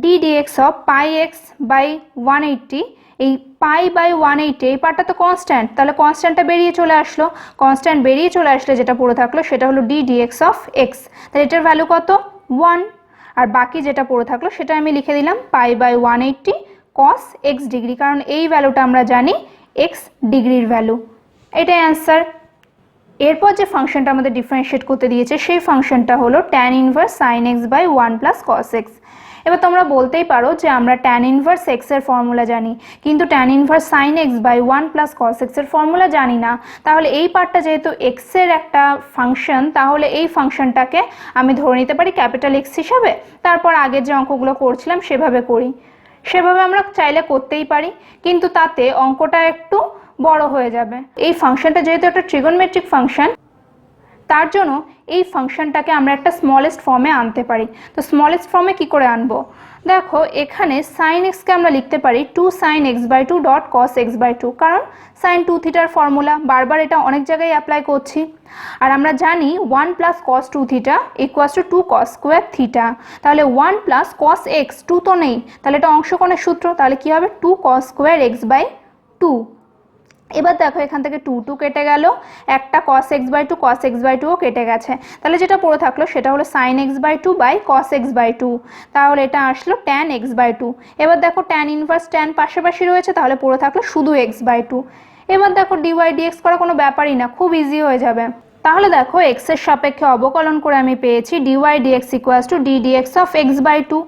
d dx of pi x by 180, এই পাই বাই 180 এই পার্টটা তো কনস্ট্যান্ট, তাহলে কনস্ট্যান্টটা বেরিয়ে চলে আসলো। কনস্ট্যান্ট বেরিয়ে চলে আসলে যেটা পড়ে থাকলো সেটা হলো ডি ডিএক্স অফ এক্স। তাহলে এটার ভ্যালু কত? 1। আর বাকি যেটা পড়ে থাকলো সেটা আমি লিখে দিলাম pi by 180 cos x degree, কারণ এই ভ্যালুটা আমরা জানি এক্স ডিগ্রির ভ্যালু। এটাই অ্যান্সার। এরপর যে ফাংশনটা আমাদের ডিফারেন্সিয়েট করতে দিয়েছে সেই ফাংশনটা হলো tan inverse sine x by 1 plus cos x. এবার তোমরা বলতেই পারো যে আমরা ট্যান ইনভার্স এক্স এর ফর্মুলা জানি কিন্তু tan inverse sine x by 1 plus cos x এর ফর্মুলা জানি না। তাহলে এই পার্টটা যেহেতু এক্স এর একটা ফাংশন, তাহলে এই ফাংশনটাকে আমি ধরে নিতে পারি ক্যাপিটাল এক্স হিসাবে। তারপর আগের যে অঙ্কগুলো করছিলাম সেভাবে করি, সেভাবে আমরা চাইলে করতেই পারি, কিন্তু তাতে অঙ্কটা একটু বড় হয়ে যাবে। এই ফাংশনটা যেহেতু একটা ট্রিগোনমেট্রিক ফাংশন তার জন্য এই ফাংশনটাকে আমরা একটা স্মলেস্ট ফর্মে আনতে পারি। তো স্মলেস্ট ফর্মে কি করে আনবো? দেখো এখানে সাইন এক্সকে আমরা লিখতে পারি 2 sine x by 2 dot cos x by 2, কারণ সাইন 2 থিটার ফর্মুলা, বারবার এটা অনেক জায়গায় অ্যাপ্লাই করছি। আর আমরা জানি 1 plus cos 2 theta equals to 2 cos square theta. তাহলে 1 প্লাস কস এক্স 2 তো নেই, তাহলে এটা অংশকোণের সূত্র, তাহলে কি হবে 2 কস স্কোয়ার এক্স বাই 2। এবার দেখো এখান থেকে 2 2 কেটে গেল, একটা cos x/2 cos x/2ও কেটে গেছে, তাহলে যেটা পড়ে থাকলো সেটা হলো sin x/2 by cos x/2, তাহলে এটা আসলো tan x/2। এবার দেখো tan ইনভার্স tan পাশাপাশি রয়েছে, তাহলে পড়ে থাকলো শুধু x/2। এবার দেখো dy dx করা কোনো ব্যাপারই না, খুব ইজি হয়ে যাবে। তাহলে দেখো x এর সাপেক্ষে অবকলন করে আমি পেয়েছি dy dx equals to d dx of x/2।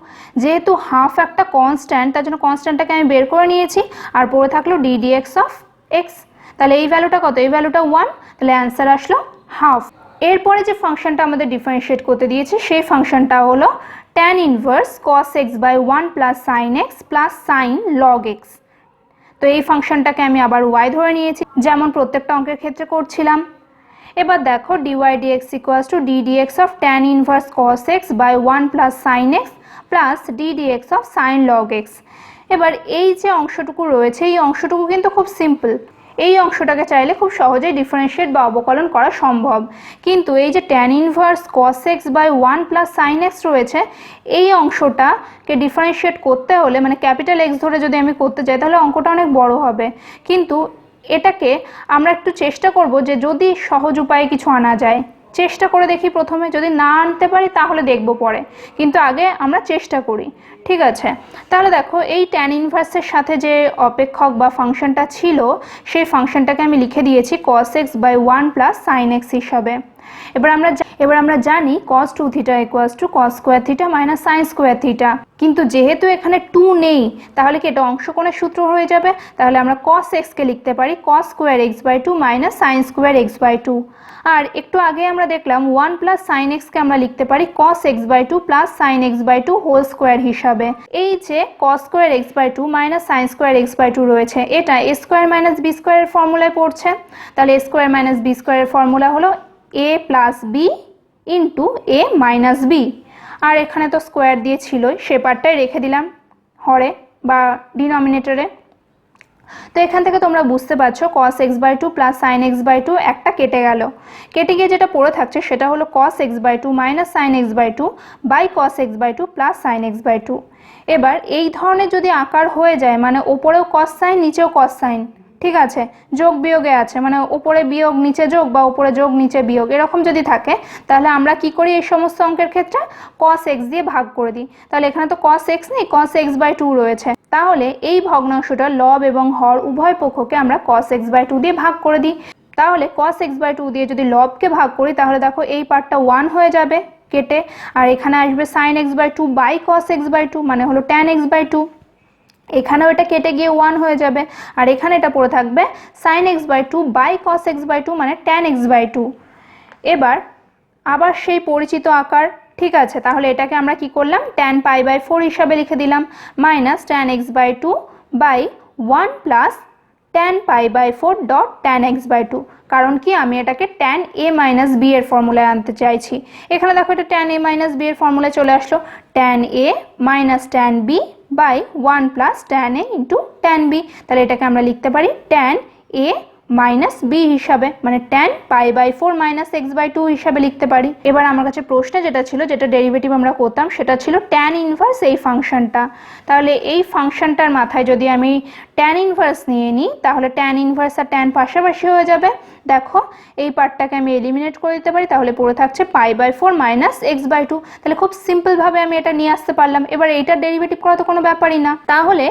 যেহেতু হাফ একটা কনস্ট্যান্ট, তার জন্য কনস্ট্যান্টটাকে আমি বের করে নিয়েছি, আর পড়ে থাকলো d dx অফ x। তাহলে এই ভ্যালুটা কত? এই ভ্যালুটা 1, তাহলে অ্যান্সার আসলো হাফ। এরপরে যে ফাংশনটা আমাদের ডিফারেন্সিয়েট করতে দিয়েছি সেই ফাংশনটা হলো tan inverse cos x/1 plus sin x plus sin log x। তো এই ফাংশনটাকে আমি আবার y ধরে নিয়েছি, যেমন প্রত্যেকটা অঙ্কের ক্ষেত্রে করছিলাম। এবার দেখো dy dx equals to d dx of tan inverse cos x by 1 plus sin x plus d dx of sin log x। এবার এই যে অংশটুকু রয়েছে এই অংশটুকু কিন্তু খুব সিম্পল, এই অংশটাকে চাইলে খুব সহজেই ডিফারেন্সিয়েট বা অবকলন করা সম্ভব, কিন্তু এই যে tan inverse cos x by 1 plus sin x রয়েছে এই অংশটাকে ডিফারেন্সিয়েট করতে হলে মানে ক্যাপিটাল X ধরে যদি আমি করতে যাই তাহলে অঙ্কটা অনেক বড় হবে। কিন্তু এটাকে আমরা একটু চেষ্টা করব যে যদি সহজ উপায়ে কিছু আনা যায়, চেষ্টা করে দেখি প্রথমে, যদি না আনতে পারি তাহলে দেখব পরে, কিন্তু আগে আমরা চেষ্টা করি, ঠিক আছে? তাহলে দেখো এই tan ইনভার্সের সাথে যে অপেক্ষক বা ফাংশনটা ছিল সেই ফাংশনটাকে আমি লিখে দিয়েছি cos x by 1 plus sin x হিসাবে। এবার আমরা জানি cos 2 theta equals to cos square theta minus sin square theta, কিন্তু যেহেতু এখানে 2 নেই তাহলে কি এটা অংশকোণের সূত্র হয়ে যাবে, তাহলে আমরা cos x কে লিখতে পারি cos square x/2 minus sin square x/2। আর একটু আগে আমরা দেখলাম 1 প্লাস sin x কে আমরা লিখতে পারি cos x/2 plus sin x/2 whole square হিসাবে। এই যে cos square x/2 minus sin square x/2 রয়েছে এটা a স্কোয়ার মাইনাস b স্কোয়ারের ফর্মুলায় পড়ছে, তাহলে a স্কোয়ার মাইনাস b স্কোয়ারের ফর্মুলা হলো a plus b into a minus b. আর এখানে তো স্কোয়ার দিয়ে ছিলই, সে পার্টটাই রেখে দিলাম হরে বা ডিনোমিনেটরে। তো এখান থেকে তোমরা বুঝতে পারছো cos x/2 plus sin x/2 একটা কেটে গেল, কেটে গিয়ে যেটা পড়ে থাকছে সেটা হলো cos x/2 minus sin x/2 by cos x/2 plus sin x/2। এবার এই ধরনের যদি আকার হয়ে যায় মানে ওপরেও cos sin নিচেও cos sin, ঠিক আছে, যোগ বিয়োগে আছে মানে উপরে বিয়োগ নিচে যোগ বা উপরে যোগ নিচে বিয়োগ এরকম যদি থাকে তাহলে আমরা কি করি এই সমস্ত অঙ্কের ক্ষেত্রে cos x দিয়ে ভাগ করে দিই। তাহলে এখানে তো cos x নেই, cos x/2 রয়েছে, তাহলে এই ভগ্নাংশটা লব এবং হর উভয় পক্ষকে আমরা cos x/2 দিয়ে ভাগ করে দিই। তাহলে cos x/2 দিয়ে যদি লবকে ভাগ করি তাহলে দেখো এই পার্টটা 1 হয়ে যাবে কেটে, আর এখানে আসবে sin x/2 by cos x/2 মানে হলো tan x/2, এখানেও এটা কেটে গিয়ে 1 হয়ে যাবে, আর এখানে এটা পড়ে থাকবে sin x/2 by cos x/2 মানে tan x/2। এবার আবার সেই পরিচিত আকার, ঠিক আছে, তাহলে এটাকে আমরা কি করলাম tan π/4 হিসাবে লিখে দিলাম minus tan x/2 by 1 plus tan π/4 dot tan x/2, কারণ কি আমি এটাকে tan a মাইনাস b এর ফর্মুলায় আনতে চাইছি। এখানে দেখো এটা tan a মাইনাস b এর ফর্মুলায় চলে আসলো tan a minus tan b by 1 plus tan a into tan b, তাহলে এটাকে আমরা লিখতে পারি tan a মাইনাস বি হিসাবে মানে tan π/4 মাইনাস x/2 হিসাবে লিখতে পারি। এবার আমার কাছে প্রশ্নে যেটা ছিল, যেটা ডেরিভেটিভ আমরা করতাম সেটা ছিল tan ইনভার্স এই ফাংশনটা। তাহলে এই ফাংশনটার মাথায় যদি আমি tan ইনভার্স নিয়ে নিই তাহলে tan ইনভার্স আর tan পাশাপাশি হয়ে যাবে। দেখো এই পার্টটাকে আমি এলিমিনেট করে দিতে পারি, তাহলে পড়ে থাকছে π/4 মাইনাস x/2, তাহলে খুব সিম্পলভাবে আমি এটা নিয়ে আসতে পারলাম। এবার এইটার ডেরিভেটিভ করা তো কোনো ব্যাপারই না, তাহলে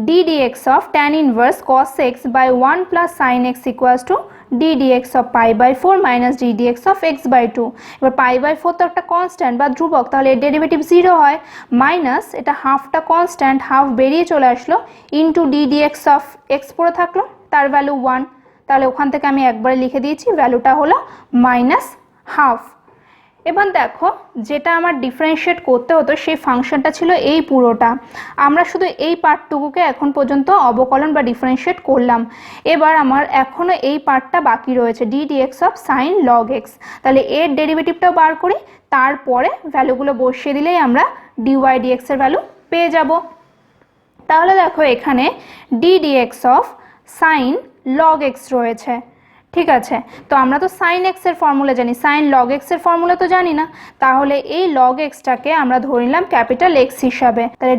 d dx of tan inverse cos x by 1 plus sin x equals to d dx of π/4 minus d dx of x/2। এবার π/4 তো একটা কনস্ট্যান্ট বা ধ্রুবক, তাহলে এর ডেরিভেটিভ 0 হয়, মাইনাস এটা হাফটা কনস্ট্যান্ট হাফ বেরিয়ে চলে আসলো into d dx of x পড়ে থাকলো তার ভ্যালু 1, তাহলে ওখান থেকে আমি একবারে লিখে দিয়েছি ভ্যালুটা হলো মাইনাস হাফ। এবার দেখো যেটা আমার ডিফারেন্সিয়েট করতে হতো সেই ফাংশনটা ছিল এই পুরোটা, আমরা শুধু এই পার্টটুকুকে এখন পর্যন্ত অবকলন বা ডিফারেন্সিয়েট করলাম। এবার আমার এখনও এই পার্টটা বাকি রয়েছে d dx of sin log x, তাহলে এর ডেরিভেটিভটাও বার করি, তারপরে ভ্যালুগুলো বসিয়ে দিলেই আমরা dy dx এর ভ্যালু পেয়ে যাব। তাহলে দেখো এখানে d dx of sin log x রয়েছে, ঠিক আছে, তো আমরা তো sin x এর ফর্মুলা জানি, sin log x এর ফর্মুলা তো জানি না, তাহলে এই log x টাকে আমরা ধরে নিলাম ক্যাপিটাল X হিসাবে, তাহলে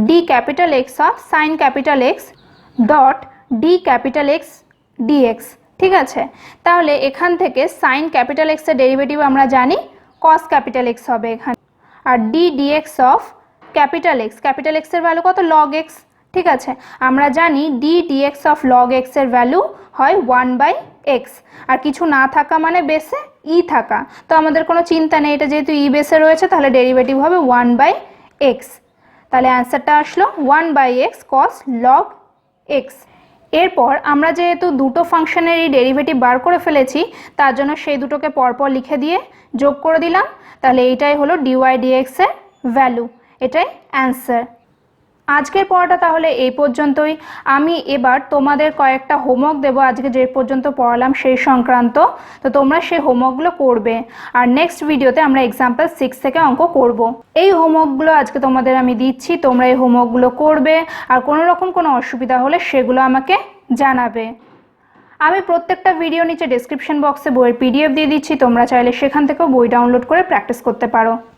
d capital X of sin capital X dot d capital X dx. ঠিক আছে, তাহলে এখান থেকে সাইন ক্যাপিটাল এক্সের ডেরিভেটিভ আমরা জানি কস ক্যাপিটাল এক্স হবে এখানে, আর ডি ডিএক্স অফ ক্যাপিটাল এক্সের ভ্যালু কত, লগ এক্স। ঠিক আছে, আমরা জানি ডি ডিএক্স অফ লগ এক্সের ভ্যালু হয় 1/x, আর কিছু না থাকা মানে বেসে ই থাকা, তো আমাদের কোনো চিন্তা নেই, এটা যেহেতু ই বেসে রয়েছে তাহলে ডেরিভেটিভ হবে 1/x। তাহলে অ্যান্সারটা আসলো 1/x cos log x। এরপর আমরা যেহেতু দুটো ফাংশনেরই ডেরিভেটিভ বার করে ফেলেছি, তার জন্য সেই দুটোকে পরপর লিখে দিয়ে যোগ করে দিলাম, তাহলে এইটাই হলো ডিওয়াই ডিএক্স এর ভ্যালু, এটাই অ্যান্সার। আজকের পড়াটা তাহলে এই পর্যন্তই। আমি এবার তোমাদের কয়েকটা হোমওয়ার্ক দেবো আজকে যে পর্যন্ত পড়ালাম সেই সংক্রান্ত, তো তোমরা সেই হোমওয়ার্কগুলো করবে, আর নেক্সট ভিডিওতে আমরা এক্সাম্পল 6 থেকে অঙ্ক করব। এই হোমওয়ার্কগুলো আজকে তোমাদের আমি দিচ্ছি, তোমরা এই হোমওয়ার্কগুলো করবে, আর কোনো রকম কোনো অসুবিধা হলে সেগুলো আমাকে জানাবে। আমি প্রত্যেকটা ভিডিও নিচে ডেসক্রিপশন বক্সে বইয়ের পিডিএফ দিয়ে দিচ্ছি, তোমরা চাইলে সেখান থেকেও বই ডাউনলোড করে প্র্যাকটিস করতে পারো।